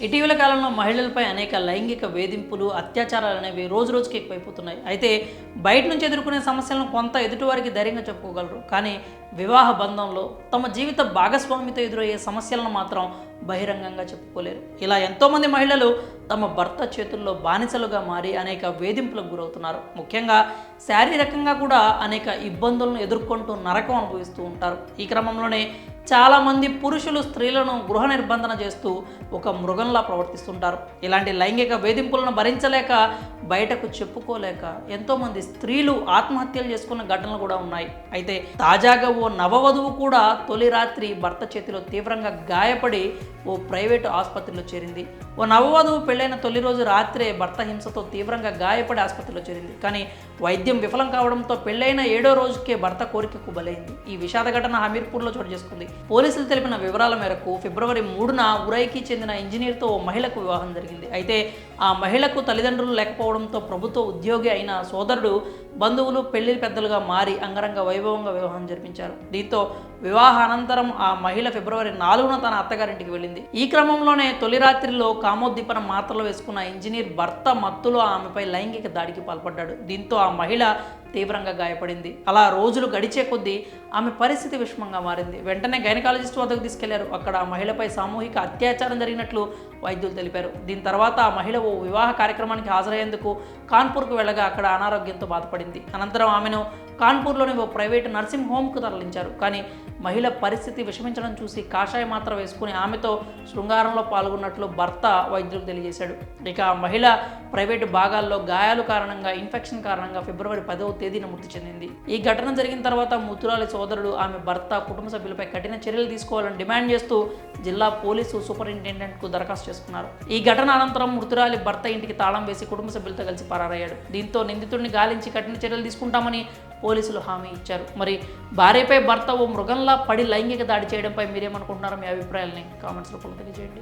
ఇటీవల కాలంలో మహిళలపై అనేక లైంగిక వేధింపులు, అత్యాచారాలు అనేవి రోజురోజుకి ఎక్కువైపోతున్నాయి. అయితే బయట నుంచి ఎదుర్కొనే సమస్యలను కొంత ఎదుటివారికి ధైర్యంగా చెప్పుకోగలరు. కానీ వివాహ బంధంలో తమ జీవిత భాగస్వామితో ఎదురయ్యే సమస్యలను మాత్రం బహిరంగంగా చెప్పుకోలేరు. ఇలా ఎంతోమంది మహిళలు తమ భర్త చేతుల్లో బానిసలుగా మారి అనేక వేధింపులకు గురవుతున్నారు. ముఖ్యంగా శారీరకంగా కూడా అనేక ఇబ్బందులను ఎదుర్కొంటూ నరకం అనుభవిస్తూ ఉంటారు. ఈ క్రమంలోనే చాలామంది పురుషులు స్త్రీలను గృహ నిర్బంధన చేస్తూ ఒక మృగంలా ప్రవర్తిస్తుంటారు. ఇలాంటి లైంగిక వేధింపులను భరించలేక బయటకు చెప్పుకోలేక ఎంతోమంది స్త్రీలు ఆత్మహత్యలు చేసుకున్న ఘటనలు కూడా ఉన్నాయి. అయితే తాజాగా ఓ నవవధువు కూడా తొలి రాత్రి భర్త చేతిలో తీవ్రంగా గాయపడి ఓ ప్రైవేటు ఆసుపత్రిలో చేరింది. ఓ నవవధువు పెళ్ళైన తొలి రోజు రాత్రే భర్త హింసతో తీవ్రంగా గాయపడి ఆసుపత్రిలో చేరింది. కానీ వైద్యం విఫలం కావడంతో పెళ్ళైన 7వ రోజుకే భర్త కోరికకు బలైంది. ఈ విషాద ఘటన హమీర్పూర్లో చోటు చేసుకుంది. పోలీసులు తెలిపిన వివరాల మేరకు ఫిబ్రవరి 3న ఉరైకి చెందిన ఇంజనీర్తో ఓ మహిళకు వివాహం జరిగింది. అయితే ఆ మహిళకు తల్లిదండ్రులు లేకపోవడంతో ప్రభుత్వ ఉద్యోగి అయిన సోదరుడు, బంధువులు పెళ్లి పెద్దలుగా మారి అంగరంగ వైభవంగా వివాహం జరిపించారు. దీంతో వివాహ అనంతరం ఆ మహిళ ఫిబ్రవరి 4న తన అత్తగారింటికి వెళ్ళింది. ఈ క్రమంలోనే తొలి రాత్రిలో కామోద్దీపన మాత్రలు వేసుకున్న ఇంజనీర్ భర్త మత్తులో ఆమెపై లైంగిక దాడికి పాల్పడ్డాడు. దీంతో ఆ మహిళ తీవ్రంగా గాయపడింది. అలా రోజులు గడిచే కొద్దీ ఆమె పరిస్థితి విషమంగా మారింది. వెంటనే గైనకాలజిస్ట్ వద్దకు తీసుకెళ్లారు. అక్కడ ఆ మహిళపై సామూహిక అత్యాచారం జరిగినట్లు వైద్యులు తెలిపారు. దీని తర్వాత ఆ మహిళ ఓ వివాహ కార్యక్రమానికి హాజరయ్యేందుకు కాన్పూర్కు వెళ్ళగా అక్కడ అనారోగ్యంతో బాధపడింది. అనంతరం ఆమెను కాన్పూర్లోని ఓ ప్రైవేటు నర్సింగ్ హోమ్కు తరలించారు. కానీ మహిళ పరిస్థితి విషమించడం చూసి కాషాయ మాత్ర వేసుకుని ఆమెతో శృంగారంలో పాల్గొన్నట్లు భర్త వైద్యులకు తెలియజేశాడు. ఇక ఆ మహిళ ప్రైవేటు భాగాల్లో గాయాలు కారణంగా, ఇన్ఫెక్షన్ కారణంగా ఫిబ్రవరి 10వ తేదీన మృతి చెందింది. ఈ ఘటన జరిగిన తర్వాత మృతురాలి సోదరుడు ఆమె భర్త, కుటుంబ సభ్యులపై కఠిన చర్యలు తీసుకోవాలని డిమాండ్ చేస్తూ జిల్లా పోలీసు సూపరింటెండెంట్కు దరఖాస్తు చేసుకున్నారు. ఈ ఘటన అనంతరం మృతురాలి భర్త ఇంటికి తాళం వేసి కుటుంబ సభ్యులతో కలిసి పరారయ్యాడు. దీంతో నిందితుడిని గాలించి కఠిన చర్యలు తీసుకుంటామని పోలీసులు హామీ ఇచ్చారు. మరి భార్యపై భర్త ఓ మృగంలా పడి లైంగిక దాడి చేయడంపై మీరేమనుకుంటున్నారో మీ అభిప్రాయాలని కామెంట్స్లో తెలియజేయండి.